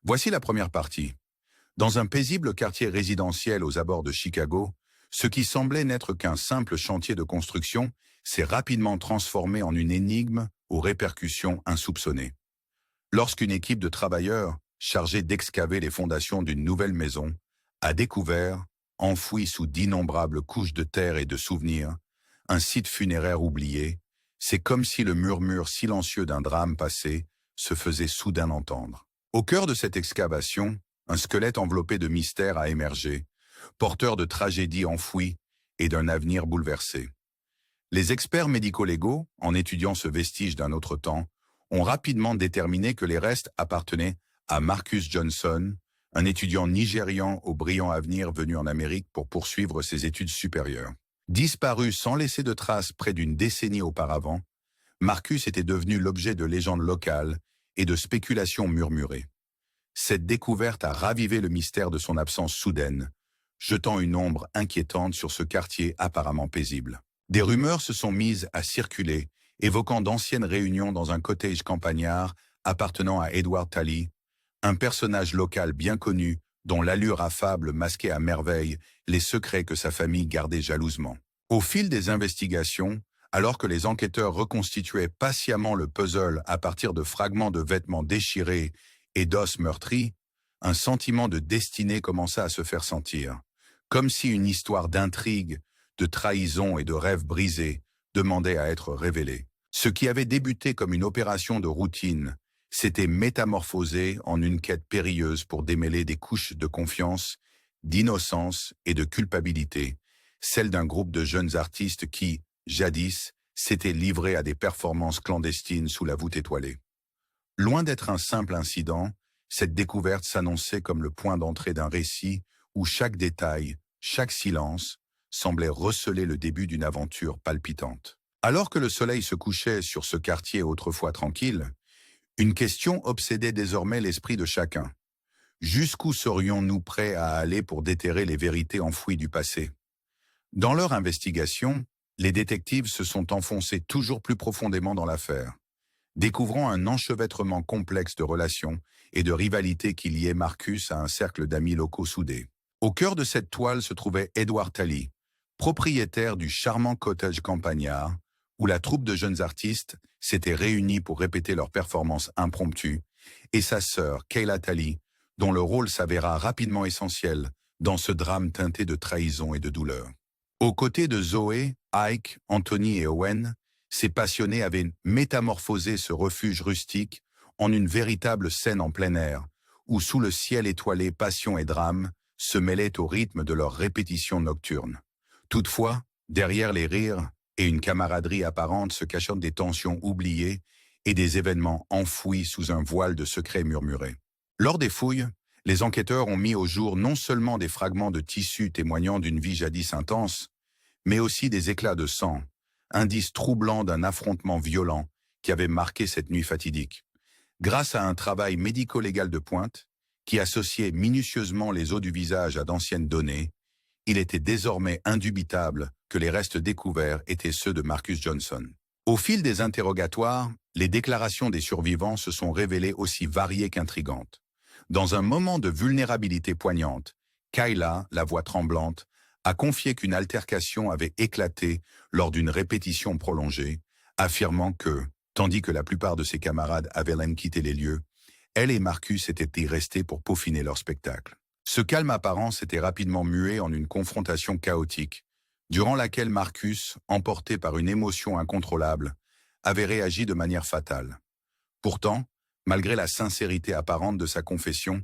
Voici la première partie. Dans un paisible quartier résidentiel aux abords de Chicago, ce qui semblait n'être qu'un simple chantier de construction s'est rapidement transformé en une énigme aux répercussions insoupçonnées. Lorsqu'une équipe de travailleurs, chargée d'excaver les fondations d'une nouvelle maison, a découvert, enfoui sous d'innombrables couches de terre et de souvenirs, un site funéraire oublié, c'est comme si le murmure silencieux d'un drame passé se faisait soudain entendre. Au cœur de cette excavation, un squelette enveloppé de mystère a émergé, porteur de tragédies enfouies et d'un avenir bouleversé. Les experts médico-légaux, en étudiant ce vestige d'un autre temps, ont rapidement déterminé que les restes appartenaient à Marcus Johnson, un étudiant nigérian au brillant avenir venu en Amérique pour poursuivre ses études supérieures. Disparu sans laisser de traces près d'une décennie auparavant, Marcus était devenu l'objet de légendes locales et de spéculations murmurées. Cette découverte a ravivé le mystère de son absence soudaine, jetant une ombre inquiétante sur ce quartier apparemment paisible. Des rumeurs se sont mises à circuler, évoquant d'anciennes réunions dans un cottage campagnard appartenant à Edward Talley, un personnage local bien connu dont l'allure affable masquait à merveille les secrets que sa famille gardait jalousement. Au fil des investigations, alors que les enquêteurs reconstituaient patiemment le puzzle à partir de fragments de vêtements déchirés et d'os meurtris, un sentiment de destinée commença à se faire sentir, comme si une histoire d'intrigue, de trahison et de rêves brisés demandait à être révélée. Ce qui avait débuté comme une opération de routine s'était métamorphosé en une quête périlleuse pour démêler des couches de confiance, d'innocence et de culpabilité, celle d'un groupe de jeunes artistes qui, jadis, s'étaient livrés à des performances clandestines sous la voûte étoilée. Loin d'être un simple incident, cette découverte s'annonçait comme le point d'entrée d'un récit où chaque détail, chaque silence, semblait receler le début d'une aventure palpitante. Alors que le soleil se couchait sur ce quartier autrefois tranquille, une question obsédait désormais l'esprit de chacun. Jusqu'où serions-nous prêts à aller pour déterrer les vérités enfouies du passé? Dans leur investigation, les détectives se sont enfoncés toujours plus profondément dans l'affaire, découvrant un enchevêtrement complexe de relations et de rivalités qui liait Marcus à un cercle d'amis locaux soudés. Au cœur de cette toile se trouvait Edward Talley, propriétaire du charmant cottage campagnard, où la troupe de jeunes artistes s'était réunie pour répéter leurs performances impromptues, et sa sœur, Kayla Talley, dont le rôle s'avéra rapidement essentiel dans ce drame teinté de trahison et de douleur. Aux côtés de Zoé, Ike, Anthony et Owen, ces passionnés avaient métamorphosé ce refuge rustique en une véritable scène en plein air, où sous le ciel étoilé passion et drame se mêlaient au rythme de leurs répétitions nocturnes. Toutefois, derrière les rires et une camaraderie apparente se cachant des tensions oubliées et des événements enfouis sous un voile de secrets murmurés. Lors des fouilles, les enquêteurs ont mis au jour non seulement des fragments de tissus témoignant d'une vie jadis intense, mais aussi des éclats de sang, indices troublants d'un affrontement violent qui avait marqué cette nuit fatidique. Grâce à un travail médico-légal de pointe, qui associait minutieusement les os du visage à d'anciennes données, il était désormais indubitable que les restes découverts étaient ceux de Marcus Johnson. Au fil des interrogatoires, les déclarations des survivants se sont révélées aussi variées qu'intrigantes. Dans un moment de vulnérabilité poignante, Kayla, la voix tremblante, a confié qu'une altercation avait éclaté lors d'une répétition prolongée, affirmant que, tandis que la plupart de ses camarades avaient même quitté les lieux, elle et Marcus étaient restés pour peaufiner leur spectacle. Ce calme apparent s'était rapidement mué en une confrontation chaotique, durant laquelle Marcus, emporté par une émotion incontrôlable, avait réagi de manière fatale. Pourtant, malgré la sincérité apparente de sa confession,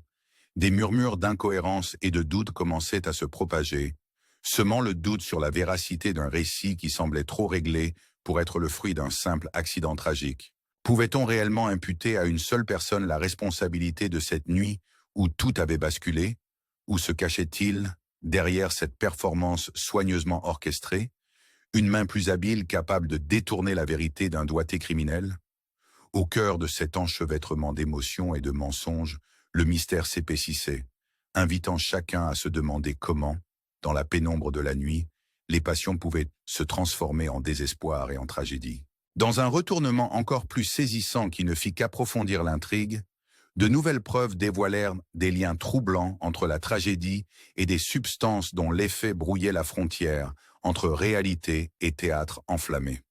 des murmures d'incohérence et de doute commençaient à se propager, semant le doute sur la véracité d'un récit qui semblait trop réglé pour être le fruit d'un simple accident tragique. Pouvait-on réellement imputer à une seule personne la responsabilité de cette nuit où tout avait basculé? Où se cachait-il, derrière cette performance soigneusement orchestrée, une main plus habile capable de détourner la vérité d'un doigté criminel? Au cœur de cet enchevêtrement d'émotions et de mensonges, le mystère s'épaississait, invitant chacun à se demander comment, dans la pénombre de la nuit, les passions pouvaient se transformer en désespoir et en tragédie. Dans un retournement encore plus saisissant qui ne fit qu'approfondir l'intrigue, De nouvelles preuves dévoilèrent des liens troublants entre la tragédie et des substances dont l'effet brouillait la frontière entre réalité et théâtre enflammé.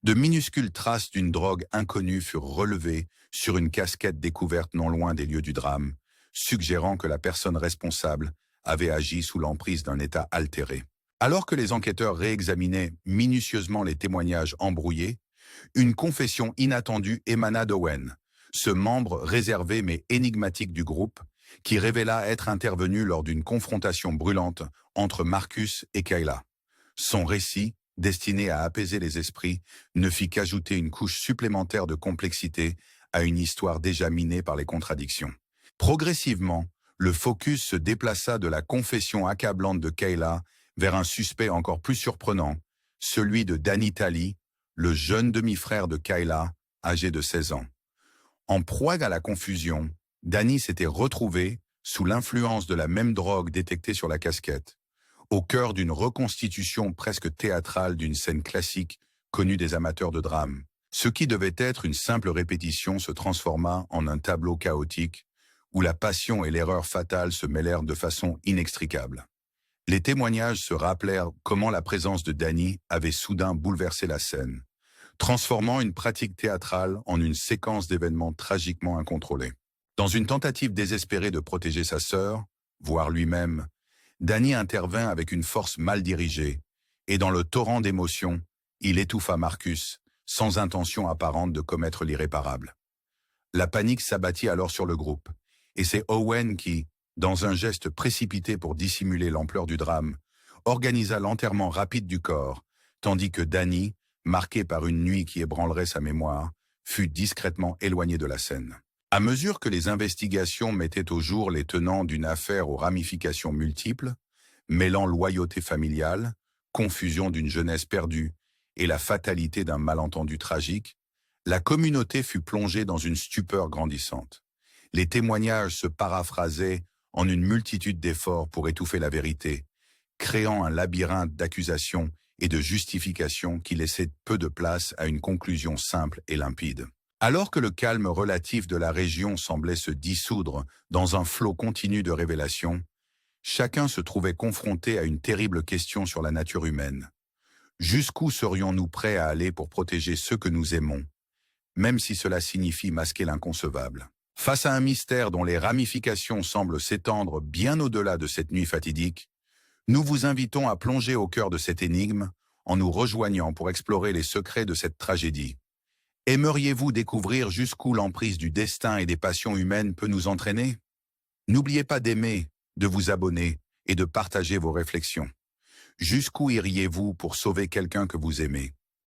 De minuscules traces d'une drogue inconnue furent relevées sur une casquette découverte non loin des lieux du drame, suggérant que la personne responsable avait agi sous l'emprise d'un état altéré. Alors que les enquêteurs réexaminaient minutieusement les témoignages embrouillés, une confession inattendue émana d'Owen, ce membre réservé mais énigmatique du groupe, qui révéla être intervenu lors d'une confrontation brûlante entre Marcus et Kayla. Son récit, destiné à apaiser les esprits, ne fit qu'ajouter une couche supplémentaire de complexité à une histoire déjà minée par les contradictions. Progressivement, le focus se déplaça de la confession accablante de Kayla vers un suspect encore plus surprenant, celui de Danny Talley, le jeune demi-frère de Kayla, âgé de 16 ans. En proie à la confusion, Danny s'était retrouvé, sous l'influence de la même drogue détectée sur la casquette, au cœur d'une reconstitution presque théâtrale d'une scène classique connue des amateurs de drame. Ce qui devait être une simple répétition se transforma en un tableau chaotique où la passion et l'erreur fatale se mêlèrent de façon inextricable. Les témoignages se rappelèrent comment la présence de Danny avait soudain bouleversé la scène, transformant une pratique théâtrale en une séquence d'événements tragiquement incontrôlés. Dans une tentative désespérée de protéger sa sœur, voire lui-même, Danny intervint avec une force mal dirigée, et dans le torrent d'émotions, il étouffa Marcus, sans intention apparente de commettre l'irréparable. La panique s'abattit alors sur le groupe, et c'est Owen qui, dans un geste précipité pour dissimuler l'ampleur du drame, organisa l'enterrement rapide du corps, tandis que Danny, marqué par une nuit qui ébranlerait sa mémoire, fut discrètement éloigné de la scène. À mesure que les investigations mettaient au jour les tenants d'une affaire aux ramifications multiples, mêlant loyauté familiale, confusion d'une jeunesse perdue et la fatalité d'un malentendu tragique, la communauté fut plongée dans une stupeur grandissante. Les témoignages se paraphrasaient en une multitude d'efforts pour étouffer la vérité, créant un labyrinthe d'accusations et de justifications qui laissait peu de place à une conclusion simple et limpide. Alors que le calme relatif de la région semblait se dissoudre dans un flot continu de révélations, chacun se trouvait confronté à une terrible question sur la nature humaine. Jusqu'où serions-nous prêts à aller pour protéger ceux que nous aimons, même si cela signifie masquer l'inconcevable? Face à un mystère dont les ramifications semblent s'étendre bien au-delà de cette nuit fatidique, nous vous invitons à plonger au cœur de cette énigme en nous rejoignant pour explorer les secrets de cette tragédie. Aimeriez-vous découvrir jusqu'où l'emprise du destin et des passions humaines peut nous entraîner? N'oubliez pas d'aimer, de vous abonner et de partager vos réflexions. Jusqu'où iriez-vous pour sauver quelqu'un que vous aimez?